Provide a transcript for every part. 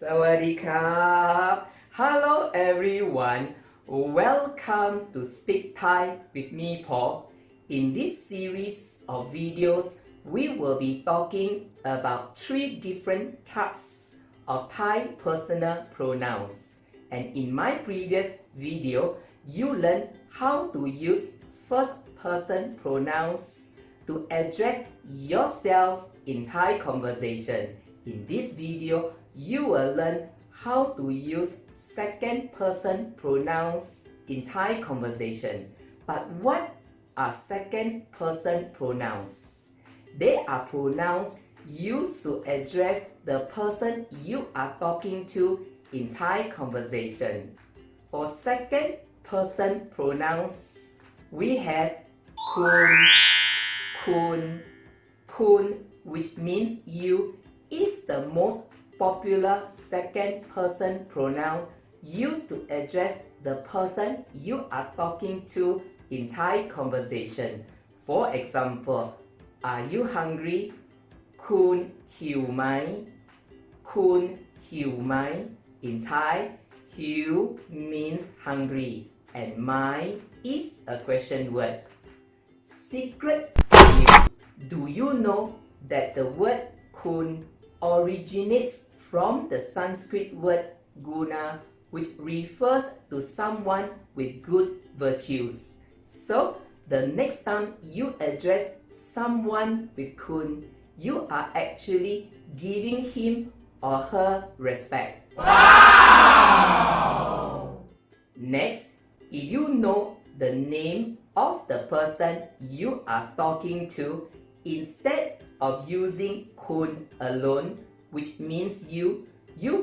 สวัสดีครับ Hello everyone. Welcome to Speak Thai with me, Paul. In this series of videos, we will be talking about 3 different types of Thai personal pronouns. And in my previous video, you learned how to use first person pronouns to address yourself in Thai conversation. In this video, you will learn how to use second person pronouns in Thai conversation. But what are second person pronouns? They are pronouns used to address the person you are talking to in Thai conversation. For second person pronouns, we have kun, which means you, is the most popular second person pronoun used to address the person you are talking to in Thai conversation. For example, are you hungry? คุณหิวไหม คุณหิวไหม In Thai, หิว means hungry and ไหม is a question word. Secret for you. Do you know that the word kun originates from the Sanskrit word guna, which refers to someone with good virtues? So, the next time you address someone with kun, you are actually giving him or her respect. Wow! Next, if you know the name of the person you are talking to, instead of using kun alone, which means you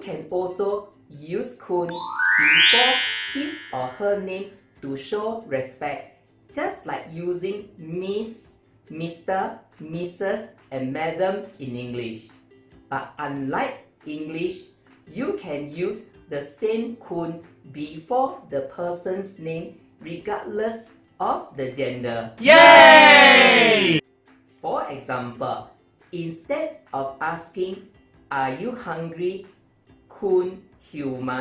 can also use kun before his or her name to show respect, just like using Miss, Mr, Mrs, and Madam in English. But unlike English, you can use the same kun before the person's name regardless of the gender. Yay! For example, instead of asking, are you hungry? คุณหิวไหม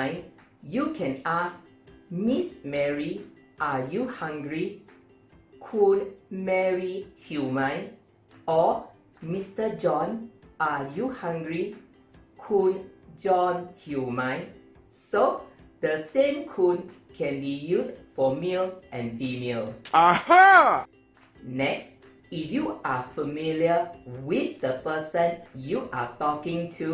You can ask, Miss Mary, are you hungry? คุณ Mary หิวไหม Or Mr. John, are you hungry? คุณ John หิวไหม So, the same kun can be used for male and female. Aha! Next, if you are familiar with the person you are talking to,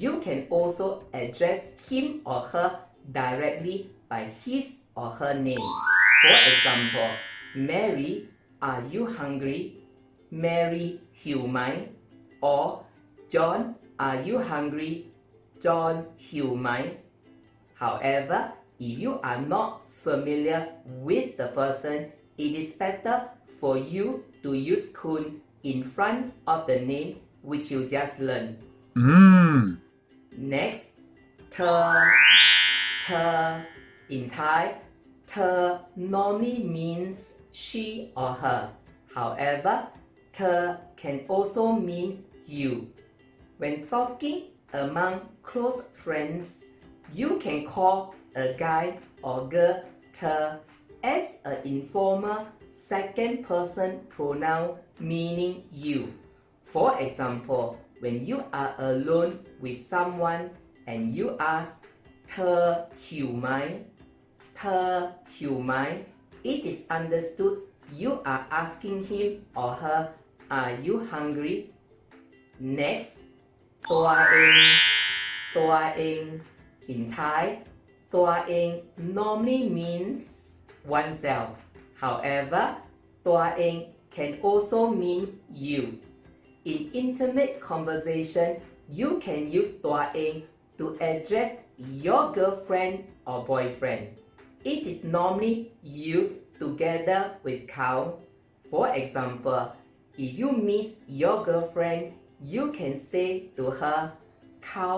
you can also address him or her directly by his or her name. For example, Mary, are you hungry? Mary หิวไหม Or John, are you hungry? John หิวไหม However, if you are not familiar with the person, it is better for you to use kun in front of the name which you just learned. Next, th in Thai, th normally means she or her. However, th can also mean you. When talking among close friends, you can call a guy or girl th as an informal second person pronoun meaning you. For example, when you are alone with someone and you ask เธอหิวไหม เธอหิวไหม It is understood you are asking him or her, are you hungry? Next, ตัวเอง in Thai, ตัวเอง normally means oneself. However, ตัวเอง can also mean you. In intimate conversation, you can use ตัวเอง to address your girlfriend or boyfriend. It is normally used together with เขา For example, if you miss your girlfriend, you can say to her, เขา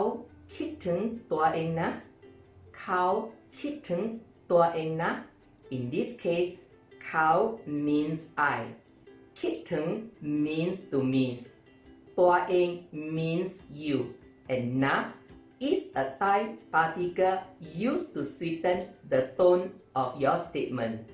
คิดถึงตัวเองนะ เขาคิดถึงตัวเองนะ In this case, เขา means I. คิดถึง means to miss. ตัวเอง means you. And นะ is a Thai particle used to sweeten the tone of your statement.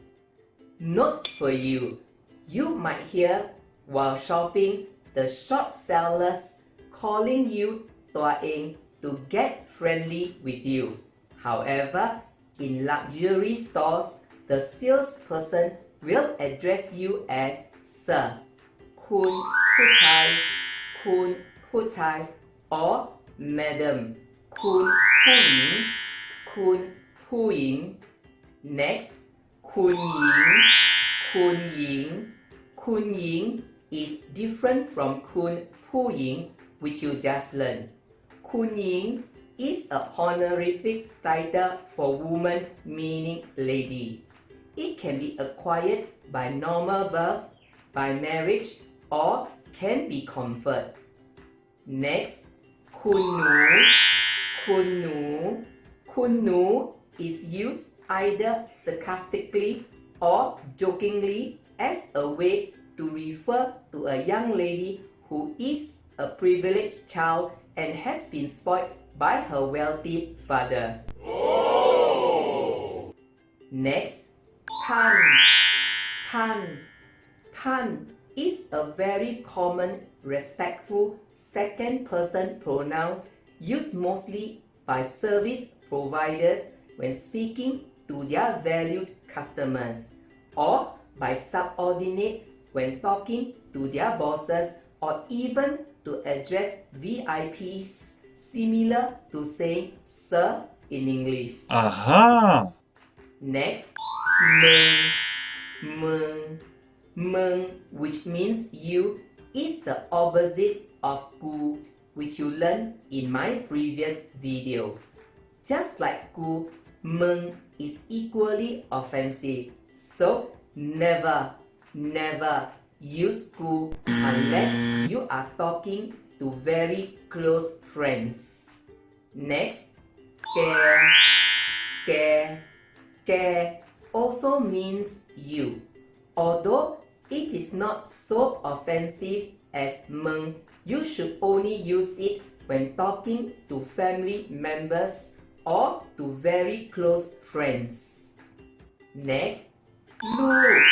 Note for you, you might hear while shopping the shop sellers calling you Tua Eng to get friendly with you. However, in luxury stores, the salesperson will address you as Sir, Kun Puchai, Kun Puchai, or Madam, Kun Puying, Kun Puying. Next, Kun Ying, Kun Ying. Kun Ying is different from Kun Puying, which you just learned. Kun Ying is a honorific title for woman meaning lady. It can be acquired by normal birth, by marriage, or can be conferred. Next, Kun Nu. Kun Nu. Kun Nu is used either sarcastically or jokingly as a way to refer to a young lady who is a privileged child and has been spoiled by her wealthy father. Next, Tan. Tan. Tan is a very common, respectful second-person pronoun used mostly by service providers when speaking to their valued customers, or by subordinates when talking to their bosses, or even to address VIPs, similar to saying sir in English. Aha! Next, Meng. Meng. Meng, which means you, is the opposite of Gu, which you learned in my previous video. Just like Gu, Meng is equally offensive. So never use Gu unless you are talking to very close friends. Next, Ke. Ke. Ke also means you. Although it is not so offensive as Meng, you should only use it when talking to family members or to very close friends. Next, Lu.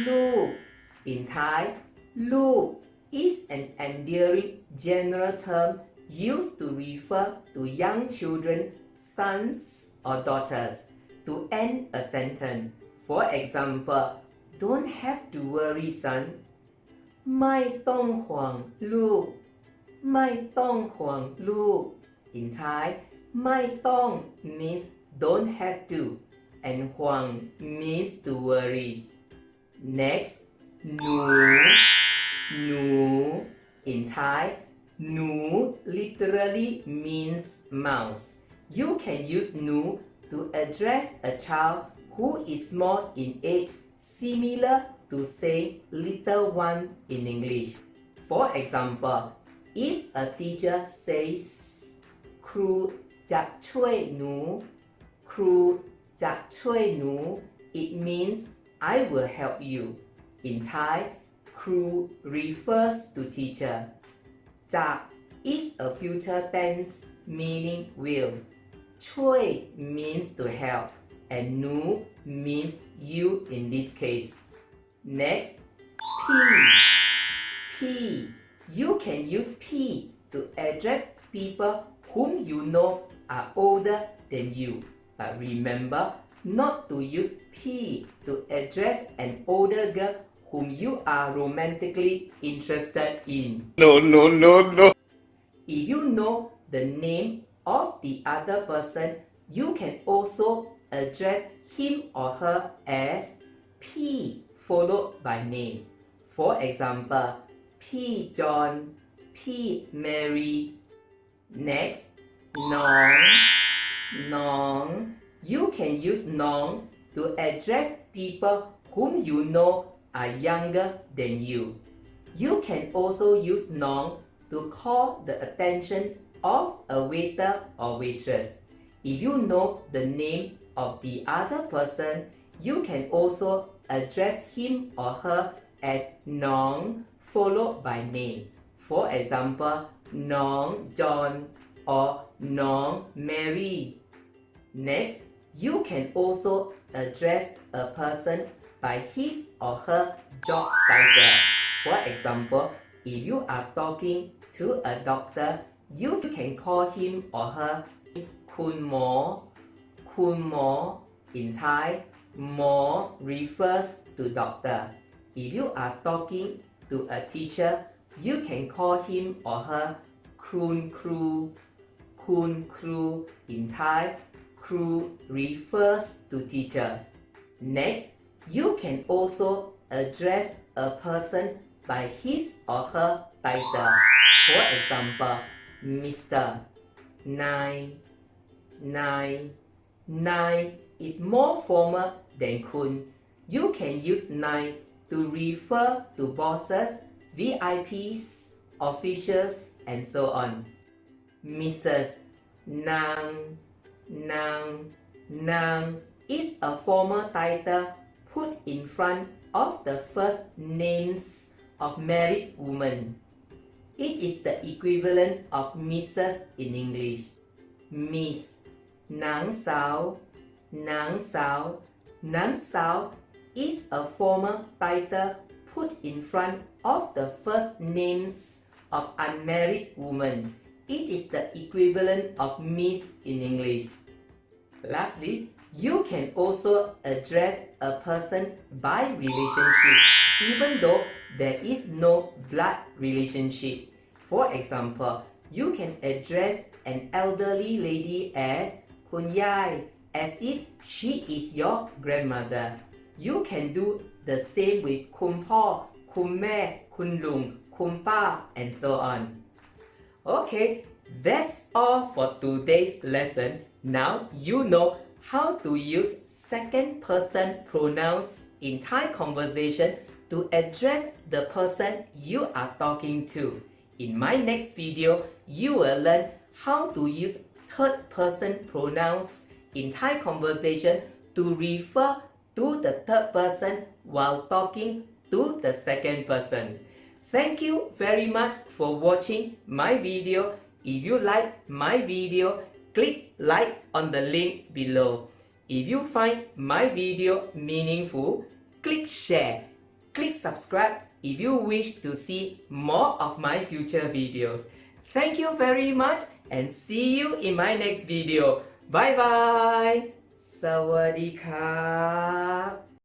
Lu. In Thai, Lu is an endearing general term used to refer to young children, sons or daughters, to end a sentence. For example, don't have to worry, son. ไม่ต้องห่วงลูก ไม่ต้องห่วงลูก In Thai, ไม่ต้อง means don't have to, and ห่วง means to worry. Next, หนู หนู In Thai, หนู literally means mouse. You can use หนู to address a child who is small in age, similar to say little one in English. For example, if a teacher says ครูจะช่วยหนู ครูจะช่วยหนู it means I will help you. In Thai, ครู refers to teacher. จะ is a future tense meaning will. ช่วย means to help, and หนู means you in this case. Next, P. P. You can use P to address people whom you know are older than you. But remember not to use P to address an older girl whom you are romantically interested in. No. If you know the name of the other person, you can also address him or her as P followed by name. For example, P John, P Mary. Next, Nong. Nong. You can use Nong to address people whom you know are younger than you. You can also use Nong to call the attention of a waiter or waitress. If you know the name of the other person, you can also address him or her as Nong followed by name. For example, Nong John or น้อง Mary. Next, you can also address a person by his or her job title. For example, if you are talking to a doctor, you can call him or her คุณหมอ คุณหมอ in Thai, หมอ refers to doctor. If you are talking to a teacher, you can call him or her คุณครู คุณครู in Thai, ครู refers to teacher. Next, you can also address a person by his or her title. For example, Mr. Nine. Nine is more formal than คุณ You can use nine to refer to bosses, VIPs, officials, and so on. Mrs. Nang is a formal title put in front of the first names of married women. It is the equivalent of Mrs. in English. Miss, นางสาว นางสาว is a formal title put in front of the first names of unmarried women. It is the equivalent of Miss in English. Lastly, you can also address a person by relationship, even though there is no blood relationship. For example, you can address an elderly lady as คุณยาย as if she is your grandmother. You can do the same with คุณพ่อ คุณแม่ คุณลุง คุณป้า and so on. Okay, that's all for today's lesson. Now you know how to use second person pronouns in Thai conversation to address the person you are talking to. In my next video, you will learn how to use third person pronouns in Thai conversation to refer to the third person while talking to the second person. Thank you very much for watching my video. If you like my video, click like on the link below. If you find my video meaningful, click share. Click subscribe if you wish to see more of my future videos. Thank you very much and see you in my next video. Bye bye. สวัสดีครับ